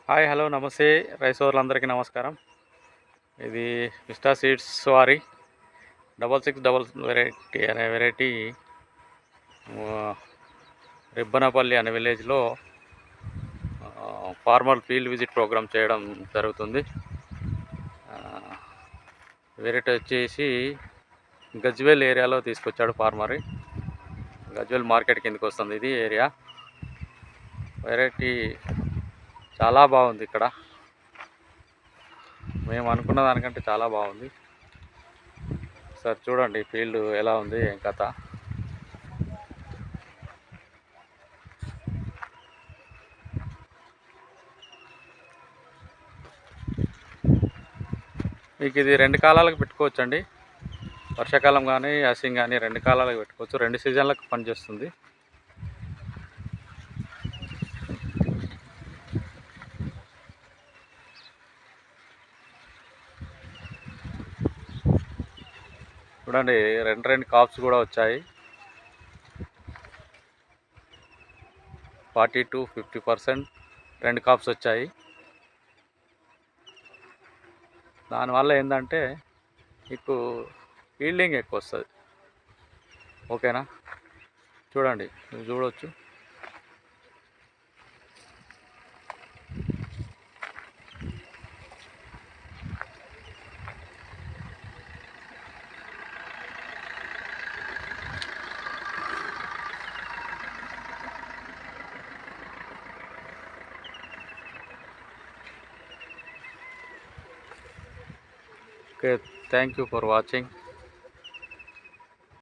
Hi hello నమస్తే rice సోదరులందరికీ నమస్కారం. ఇది మిస్టర్ సీడ్స్ వారి 6666 వెరైటీ అనే వెరైటీ రిబ్బనపల్లి అనే విలేజ్లో ఫార్మర్ ఫీల్డ్ విజిట్ ప్రోగ్రామ్ చేయడం జరుగుతుంది. వెరైటీ వచ్చేసి గజ్వేల్ ఏరియాలో తీసుకొచ్చాడు ఫార్మర్. గజ్వేల్ మార్కెట్ కిందకి వస్తుంది ఇది ఏరియా. వెరైటీ చాలా బాగుంది. ఇక్కడ మేము అనుకున్న దానికంటే చాలా బాగుంది. సార్ చూడండి ఫీల్డ్ ఎలా ఉంది, ఏం కథ. మీకు ఇది 2 కాలాలకు పెట్టుకోవచ్చండి. వర్షాకాలం కానీ యాసింగ్ కానీ 2 కాలాలకు పెట్టుకోవచ్చు. 2 సీజన్లకు పనిచేస్తుంది. చూడండి 2 కాప్స్ కూడా వచ్చాయి. 40 to 50% 2 కాప్స్ వచ్చాయి. దానివల్ల ఏంటంటే మీకు ఈల్డింగ్ ఎక్కువ వస్తుంది. ఓకేనా, చూడండి మీరు చూడవచ్చు. Okay, thank you for watching.